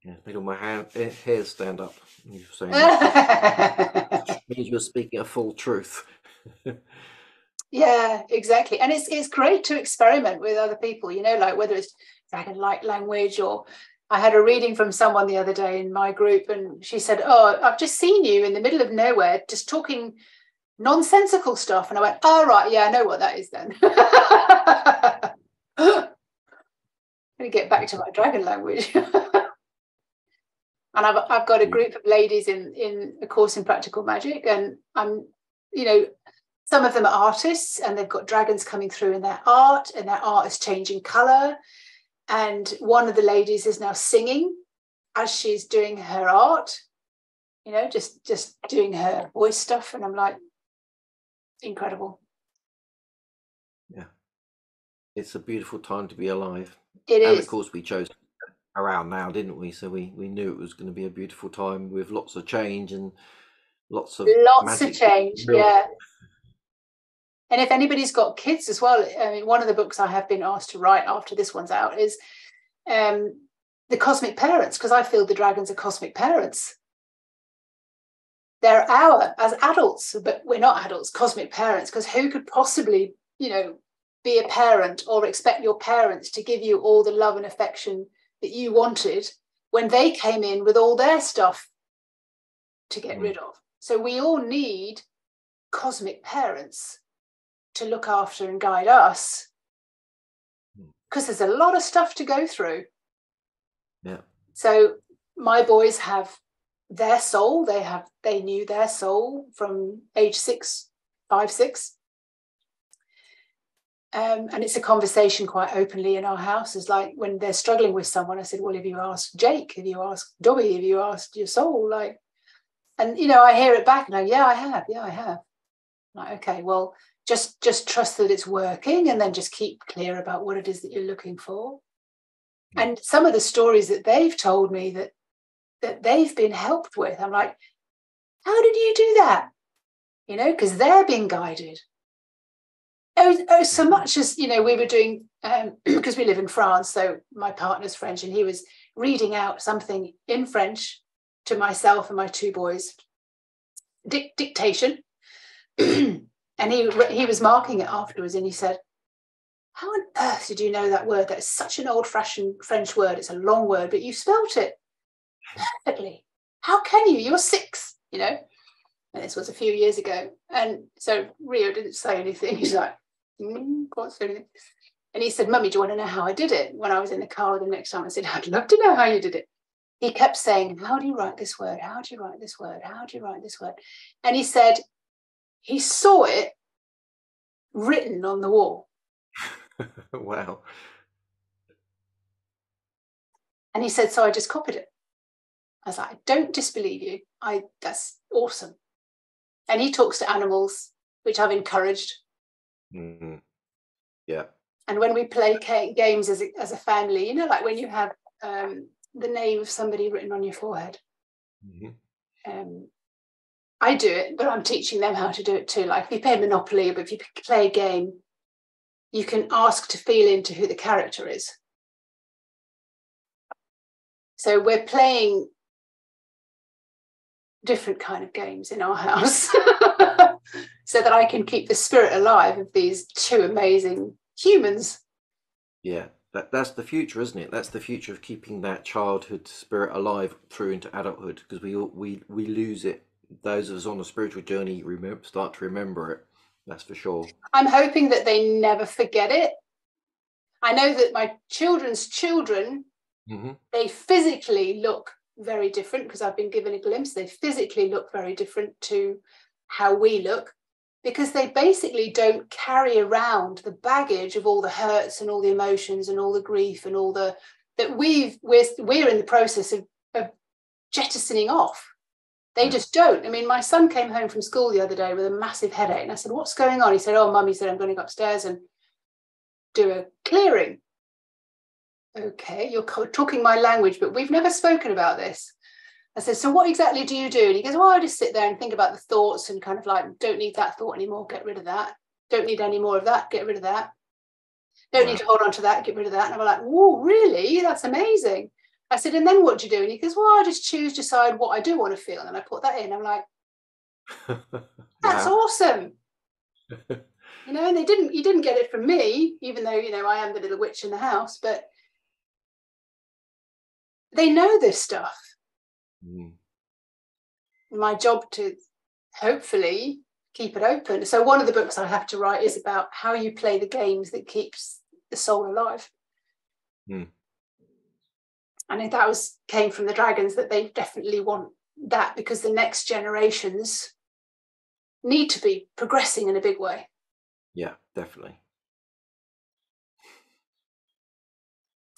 Speaker 1: Yeah, made all my hairs stand up. You're saying that. Means you're speaking a full truth.
Speaker 2: Yeah, exactly. And it's great to experiment with other people, you know, like whether it's dragon light language, or I had a reading from someone the other day in my group, and she said, oh, I've just seen you in the middle of nowhere just talking nonsensical stuff. And I went, oh, right, yeah, I know what that is then. I'm going to get back to my dragon language. And I've got a group of ladies in a course in practical magic, and I'm, you know, some of them are artists and they've got dragons coming through in their art, and their art is changing color. And one of the ladies is now singing as she's doing her art, you know, just doing her voice stuff. And I'm like, incredible.
Speaker 1: Yeah. It's a beautiful time to be alive.
Speaker 2: It is.
Speaker 1: And of course we chose around now, didn't we? So we knew it was going to be a beautiful time with lots of change and lots of
Speaker 2: change. Yeah. And if anybody's got kids as well, I mean, one of the books I have been asked to write after this one's out is the cosmic parents, because I feel the dragons are cosmic parents. They're as adults, but we're not adults, cosmic parents, because who could possibly, you know, be a parent or expect your parents to give you all the love and affection that you wanted when they came in with all their stuff to get rid of. So we all need cosmic parents to look after and guide us, because there's a lot of stuff to go through.
Speaker 1: Yeah. So
Speaker 2: my boys have their soul. They knew their soul from age 5, 6. And it's a conversation quite openly in our house. It's like when they're struggling with someone, I said, well, have you asked Jake? Have you asked Dobby? Have you asked your soul? Like, and, you know, I hear it back and I go, yeah, I have. Yeah, I have. Like, okay, well, just trust that it's working, and then just keep clear about what it is that you're looking for. And some of the stories that they've told me that they've been helped with, I'm like, how did you do that? You know, because they're being guided. Oh, so much as, you know, we were doing, because we live in France, so my partner's French, and we reading out something in French to myself and my two boys, dictation. And he was marking it afterwards, and he said, how on earth did you know that word? That's such an old-fashioned French word. It's a long word, but you spelt it perfectly. How can you? You're 6, you know. And this was a few years ago. And so Rio didn't say anything. He's like, can't say anything. And he said, Mummy, do you want to know how I did it? When I was in the car with him next time, I said, I'd love to know how you did it. He kept saying, how do you write this word? How do you write this word? How do you write this word? And he said he saw it written on the wall.
Speaker 1: Wow.
Speaker 2: And he said, so I just copied it. I was like, I don't disbelieve you. That's awesome. And he talks to animals, which I've encouraged.
Speaker 1: Mm-hmm. Yeah.
Speaker 2: And when we play games as a family, you know, like when you have the name of somebody written on your forehead. Mm-hmm. I do it, but I'm teaching them how to do it too. Like if you play Monopoly, but if you play a game, you can ask to feel into who the character is. So we're playing different kind of games in our house so that I can keep the spirit alive of these two amazing humans.
Speaker 1: Yeah, that's the future, isn't it? That's the future of keeping that childhood spirit alive through into adulthood, because we lose it. Those of us on a spiritual journey start to remember it. That's for sure.
Speaker 2: I'm hoping that they never forget it. I know that my children's children, mm-hmm. they physically look very different, because I've been given a glimpse. They physically look very different to how we look, because they basically don't carry around the baggage of all the hurts and all the emotions and all the grief and all the that we're in the process of jettisoning off. They just don't. I mean, my son came home from school the other day with a massive headache, and I said, what's going on? He said, oh, Mummy said I'm going to go upstairs and do a clearing. Okay, you're talking my language, but we've never spoken about this. I said, so what exactly do you do? And he goes, well, I just sit there and think about the thoughts and kind of like, don't need that thought anymore, get rid of that. Don't need any more of that, get rid of that. Don't need to hold on to that, get rid of that. And I'm like, whoa, really? That's amazing. I said, and then what do you do? And he goes, well, I just decide what I do want to feel. And I put that in. I'm like, that's awesome. You know, and he didn't get it from me, even though, you know, I am the little witch in the house, but they know this stuff. Mm. My job to hopefully keep it open. So one of the books I have to write is about how you play the games that keeps the soul alive. Mm. And that came from the dragons, that they definitely want that, because the next generations need to be progressing in a big way.
Speaker 1: Yeah, definitely.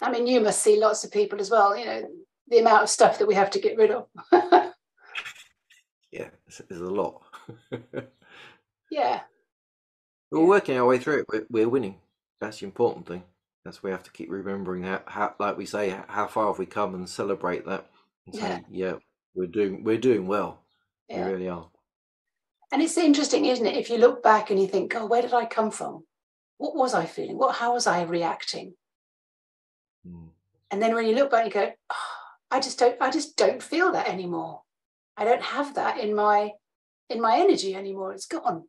Speaker 2: I mean, you must see lots of people as well, you know, the amount of stuff that we have to get rid of.
Speaker 1: Yeah, there's a lot.
Speaker 2: Yeah.
Speaker 1: We're working our way through it. We're winning. That's the important thing. That's we have to keep remembering how, like we say, how far have we come, and celebrate that and say, yeah, we're doing well. Yeah. We really are.
Speaker 2: And it's interesting, isn't it? If you look back and you think, oh, where did I come from? What was I feeling? How was I reacting? And then when you look back, you go, oh, I just don't feel that anymore. I don't have that in my energy anymore. It's gone.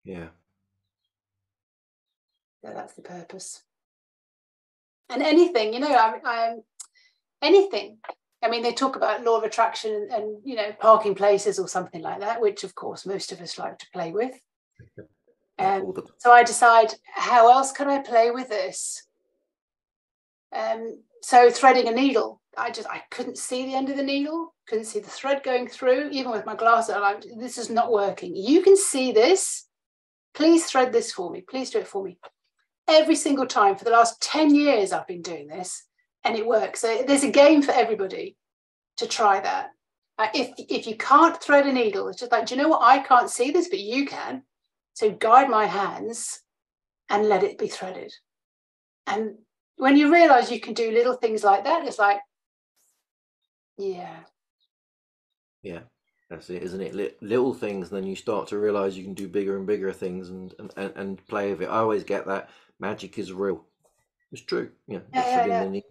Speaker 1: Yeah.
Speaker 2: So that's the purpose. And anything, you know, anything. I mean, they talk about law of attraction and, you know, parking places or something like that, which of course most of us like to play with. So I decide, how else can I play with this? So threading a needle, I couldn't see the end of the needle, couldn't see the thread going through, even with my glasses. I'm like, this is not working. You can see this. Please thread this for me. Please do it for me. Every single time for the last 10 years, I've been doing this, and it works. So there's a game for everybody to try that. If you can't thread a needle, it's just like, do you know what? I can't see this, but you can. So guide my hands and let it be threaded. And when you realize you can do little things like that, it's like, yeah.
Speaker 1: Yeah, that's it, isn't it? Little things, and then you start to realize you can do bigger and bigger things and play with it. I always get that magic is real. It's true. Yeah,
Speaker 2: Yeah,
Speaker 1: literally,
Speaker 2: yeah,
Speaker 1: and
Speaker 2: yeah.
Speaker 1: then you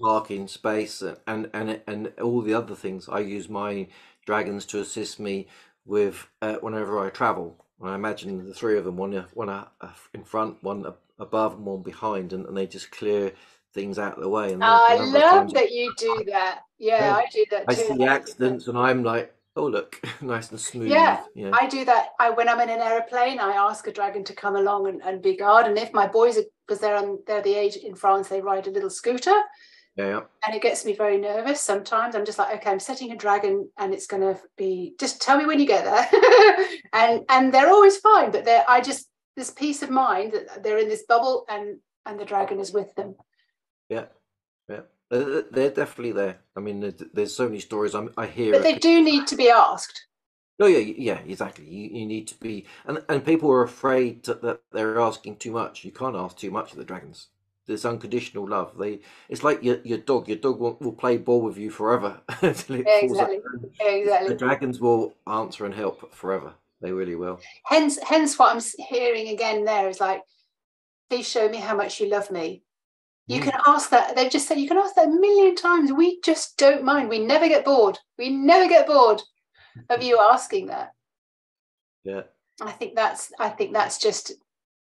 Speaker 1: parking space and all the other things. I use my dragons to assist me with whenever I travel. I imagine the three of them, one in front, one above, and one behind, and they just clear things out of the way. And the
Speaker 2: I
Speaker 1: number of
Speaker 2: love
Speaker 1: times,
Speaker 2: that you do that. Yeah,
Speaker 1: yeah,
Speaker 2: I do that
Speaker 1: I
Speaker 2: too.
Speaker 1: see accidents, and I'm like, oh look, nice and
Speaker 2: Yeah,
Speaker 1: smooth. Yeah,
Speaker 2: I do that. When I'm in an aeroplane, I ask a dragon to come along and be guard. And if my boys are, because they're the age in France, they ride a little scooter,
Speaker 1: yeah,
Speaker 2: and it gets me very nervous sometimes. I'm just like, okay, I'm setting a dragon, and it's going to be, just tell me when you get there. and they're always fine, but I just, this peace of mind that they're in this bubble, and the dragon is with them.
Speaker 1: yeah, yeah. They're definitely there. I mean, there's so many stories I
Speaker 2: But
Speaker 1: hear.
Speaker 2: they do need to be asked.
Speaker 1: Oh yeah, yeah, exactly. You need to be, and people are afraid that they're asking too much. You can't ask too much of the dragons. There's unconditional love. It's like your dog. Your dog will play ball with you forever until it
Speaker 2: Yeah,
Speaker 1: falls
Speaker 2: exactly.
Speaker 1: over. The
Speaker 2: Exactly.
Speaker 1: dragons will answer and help forever. They really will.
Speaker 2: Hence what I'm hearing again there is like, please show me how much you love me. You
Speaker 1: Mm,
Speaker 2: can ask that. They've just said you can ask that a million times. We just don't mind. We never get bored. We never get bored of you asking that.
Speaker 1: yeah,
Speaker 2: I think that's just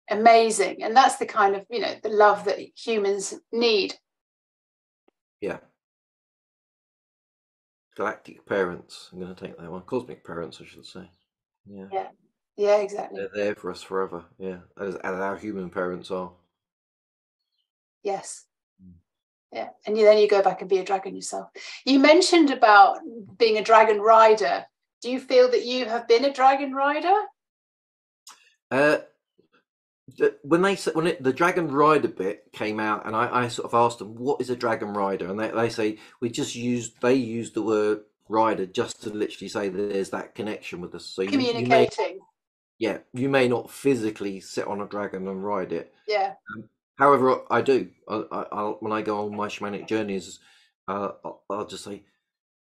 Speaker 2: amazing. And that's the kind of, the love that humans need.
Speaker 1: yeah. Galactic parents. I'm going to take that one. Cosmic parents, I should say. Yeah,
Speaker 2: Yeah. Yeah, exactly.
Speaker 1: they're there for us forever. Yeah, as our human parents are.
Speaker 2: Yes.
Speaker 1: Mm.
Speaker 2: Yeah. And then you go back and be a dragon yourself. You mentioned about being a dragon rider. Do you feel that you have been a dragon rider?
Speaker 1: Uh, when the dragon rider bit came out, and I sort of asked them what is a dragon rider, and they say they use the word rider just to literally say that there's that connection with us. So
Speaker 2: Communicating.
Speaker 1: you may not physically sit on a dragon and ride it.
Speaker 2: Yeah.
Speaker 1: However, I do. When I go on my shamanic journeys, I'll just say,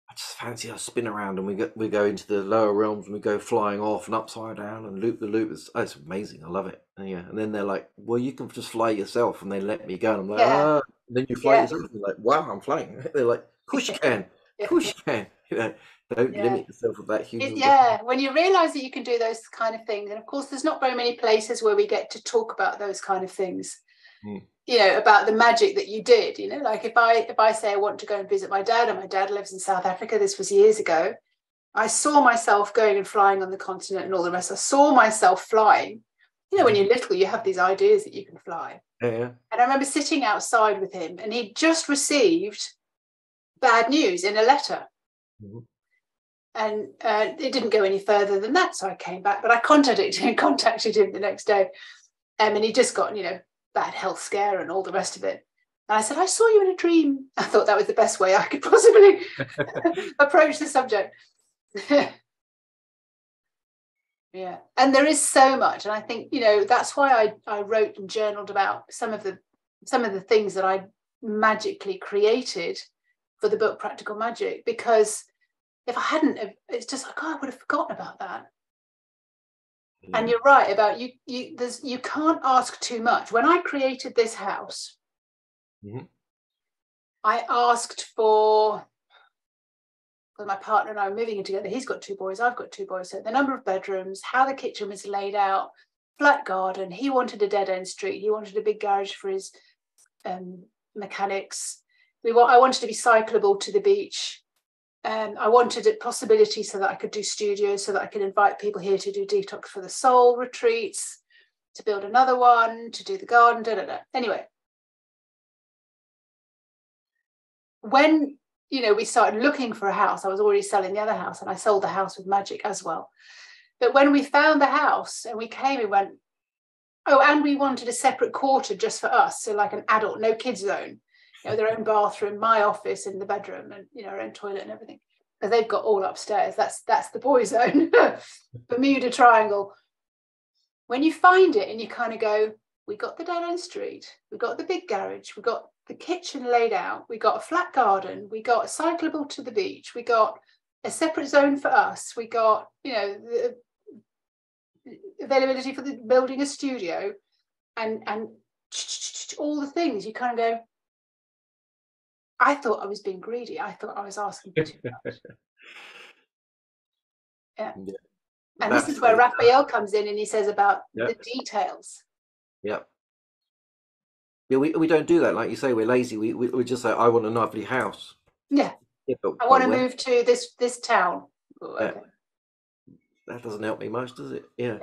Speaker 1: I just fancy I spin around and we go into the lower realms and we go flying off and upside down and loop the loop. It's amazing. I love it. And yeah. And then they're like, well, you can just fly yourself, and they let me go. And I'm like,
Speaker 2: Yeah.
Speaker 1: ah. And then you fly
Speaker 2: Yeah.
Speaker 1: yourself. And you're like, wow, I'm flying. They're like, of course you can. Of
Speaker 2: Yeah.
Speaker 1: course you can. You know, don't
Speaker 2: Yeah.
Speaker 1: limit yourself with that human.
Speaker 2: Yeah, when you realize that you can do those kind of things, and of course there's not very many places where we get to talk about those kind of things, about the magic that you did, like if I say I want to go and visit my dad, and my dad lives in South Africa, this was years ago, I saw myself going and flying on the continent and all the rest. I saw myself flying. When you're little, you have these ideas that you can fly.
Speaker 1: Yeah.
Speaker 2: And I remember sitting outside with him, and he'd just received bad news in a letter.
Speaker 1: Mm-hmm.
Speaker 2: And it didn't go any further than that. So I came back, but I contacted him the next day. And he just got, bad health scare and all the rest of it. And I said, I saw you in a dream. I thought that was the best way I could possibly approach the subject. Yeah. And there is so much. And I think, that's why I wrote and journaled about some of the things that I magically created for the book Practical Magic, because if I hadn't, it's just like, oh, I would have forgotten about that. Yeah. And you're right about you can't ask too much. When I created this house, I asked for my partner and I were moving in together. He's got 2 boys, I've got 2 boys. So the number of bedrooms, how the kitchen was laid out, flat garden. He wanted a dead end street. He wanted a big garage for his mechanics. I wanted to be cyclable to the beach. I wanted a possibility so that I could do studios, so that I could invite people here to do Detox for the Soul retreats, to build another one, to do the garden, Anyway, when, we started looking for a house, I was already selling the other house, and I sold the house with magic as well. But when we found the house and we came, we went, oh, and we wanted a separate quarter just for us. So like an adult, no kids zone. Their own bathroom, my office in the bedroom, and our own toilet and everything, because they've got all upstairs. That's the boy zone. Bermuda Triangle. When you find it and you kind of go, we got the dead end street, we got the big garage, we got the kitchen laid out, we got a flat garden, we got cyclable to the beach, we got a separate zone for us, we got the availability for building a studio, and all the things. You kind of go, I thought I was being greedy. I thought I was asking for too much. Yeah. And this is where Raphael comes in, and he says about the details.
Speaker 1: Yeah. Yeah, we don't do that. Like you say, we're lazy. We just say, I want a lovely house.
Speaker 2: Yeah. I want to move to this town. Oh, okay.
Speaker 1: That doesn't help me much, does it? Yeah.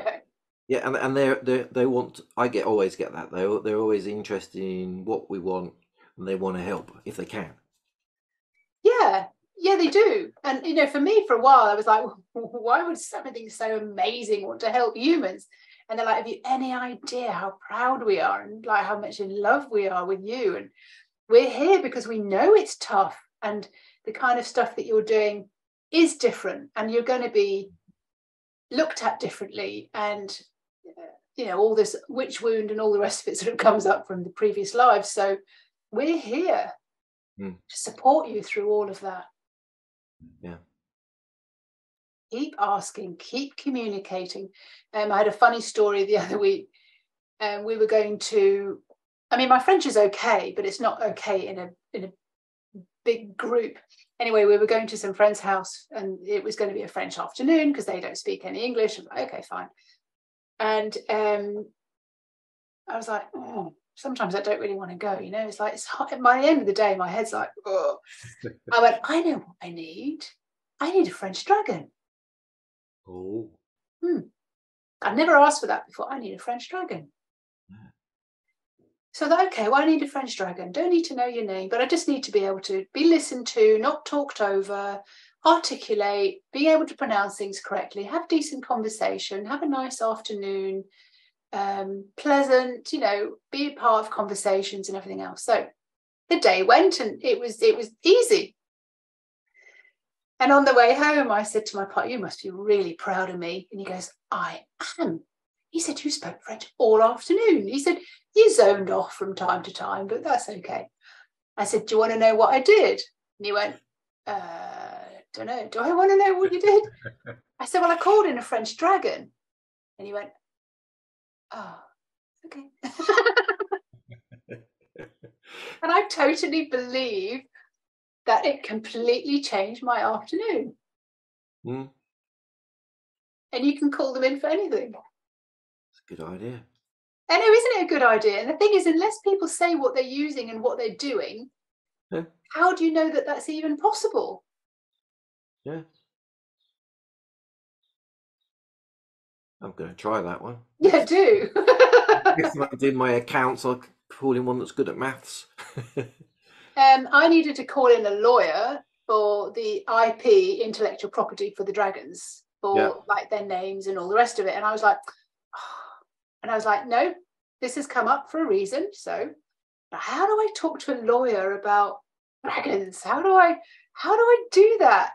Speaker 1: Yeah, and they want. Always get that. They're always interested in what we want, and they want to help if they can.
Speaker 2: Yeah, they do. And you know, for me, for a while, I was like, why would something so amazing want to help humans? And they're like, have you any idea how proud we are and like how much in love we are with you? And we're here because we know it's tough, and the kind of stuff that you're doing is different, and you're going to be looked at differently, and you know, all this witch wound and all the rest of it sort of comes up from the previous lives. So we're here to support you through all of that.
Speaker 1: Yeah.
Speaker 2: Keep asking, keep communicating. I had a funny story the other week. We were going to, I mean, my French is okay, but it's not okay in a big group. Anyway, we were going to some friend's house, and it was going to be a French afternoon because they don't speak any English. I'm like, okay, fine. And I was like, oh, sometimes I don't really want to go. You know, it's like, it's hot. By the end of the day, my head's like, oh. I went, I know what I need. I need a French dragon.
Speaker 1: Oh.
Speaker 2: I've never asked for that before. I need a French dragon. So that, okay, well, I need a French dragon. Don't need to know your name, but I just need to be able to be listened to, not talked over, articulate, be able to pronounce things correctly, have decent conversation, have a nice afternoon, pleasant, you know, be a part of conversations and everything else. So the day went, and it was easy. And on the way home, I said to my partner, you must be really proud of me. And he goes, I am. He said, you spoke French all afternoon. He said, you zoned off from time to time, but that's okay. I said, do you want to know what I did? And he went, don't know. Do I want to know what you did? I said, well, I called in a French dragon. And he went, oh, okay. And I totally believe that it completely changed my afternoon. And you can call them in for anything.
Speaker 1: It's a good idea.
Speaker 2: I know, isn't it a good idea? And the thing is, unless people say what they're using and what they're doing, how do you know that that's even possible?
Speaker 1: Yeah. I'm going to try that one.
Speaker 2: Yeah, do.
Speaker 1: If I do my accounts, I'll call in one that's good at maths.
Speaker 2: I needed to call in a lawyer for the IP, intellectual property, for the dragons, for like their names and all the rest of it. And I was like, no, this has come up for a reason. So how do I talk to a lawyer about dragons? How do I do that?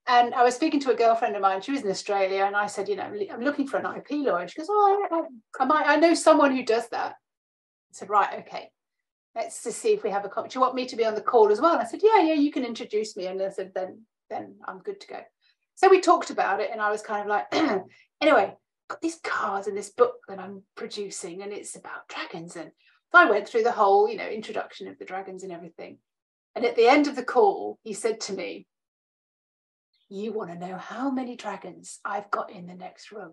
Speaker 2: And I was speaking to a girlfriend of mine. She was in Australia, and I said, you know, I'm looking for an IP lawyer. She goes, oh, I know someone who does that. I said, right, okay. Let's just see if we have a call. Do you want me to be on the call as well? And I said, yeah, you can introduce me. And I said, then I'm good to go. So we talked about it, and I was kind of like, anyway, got these cards and this book that I'm producing, and it's about dragons. And so I went through the whole, you know, introduction of the dragons and everything. And at the end of the call, he said to me, you want to know how many dragons I've got in the next room?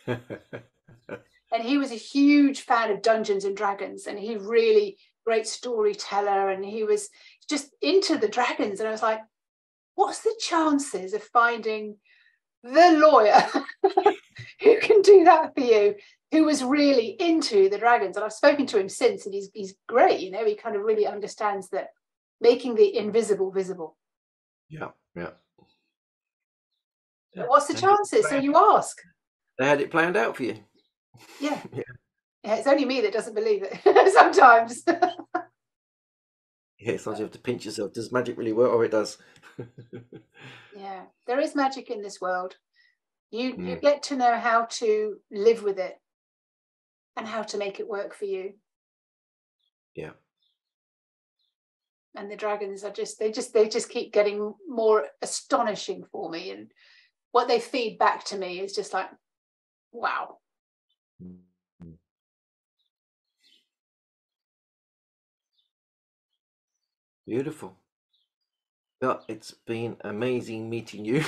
Speaker 2: And he was a huge fan of Dungeons and Dragons, and he really great storyteller, and he was just into the dragons. And I was like, what's the chances of finding the lawyer who can do that for you, who was really into the dragons? And I've spoken to him since, and he's great. You know, he kind of really understands that making the invisible visible.
Speaker 1: Yeah.
Speaker 2: What's the chances? So you ask.
Speaker 1: They had it planned out for you.
Speaker 2: Yeah. It's only me that doesn't believe it sometimes.
Speaker 1: Yeah, sometimes you have to pinch yourself. Does magic really work? Or it does.
Speaker 2: Yeah, there is magic in this world. You get to know how to live with it and how to make it work for you.
Speaker 1: Yeah.
Speaker 2: And the dragons are they just keep getting more astonishing for me, and what they feed back to me is just like, wow.
Speaker 1: Beautiful. Well, it's been amazing meeting you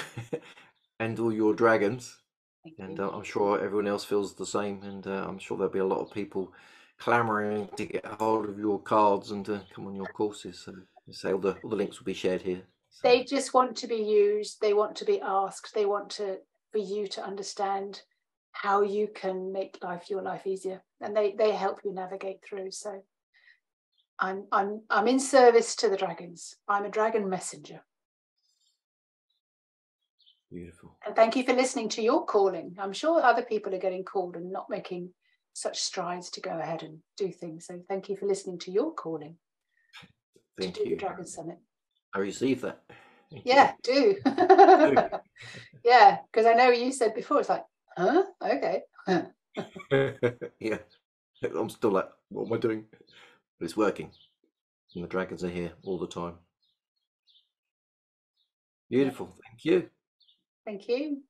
Speaker 1: and all your dragons.
Speaker 2: Thank
Speaker 1: And
Speaker 2: you.
Speaker 1: I'm sure everyone else feels the same. And I'm sure there'll be a lot of people clamoring to get hold of your cards and to come on your courses. So, all the links will be shared here. So.
Speaker 2: They just want to be used. They want to be asked. They want for you to understand how you can make your life easier, and they help you navigate through. So I'm in service to the dragons. I'm a dragon messenger.
Speaker 1: Beautiful.
Speaker 2: And thank you for listening to your calling. I'm sure other people are getting called and not making such strides to go ahead and do things. So thank you for listening to your calling
Speaker 1: Thank
Speaker 2: to do
Speaker 1: you.
Speaker 2: the Dragon Summit.
Speaker 1: I received that. Thank
Speaker 2: yeah,
Speaker 1: you.
Speaker 2: do. Yeah, because I know you said before, it's like, huh? Okay.
Speaker 1: Yeah. I'm still like, what am I doing? But it's working. And the dragons are here all the time. Beautiful. Thank you.
Speaker 2: Thank you.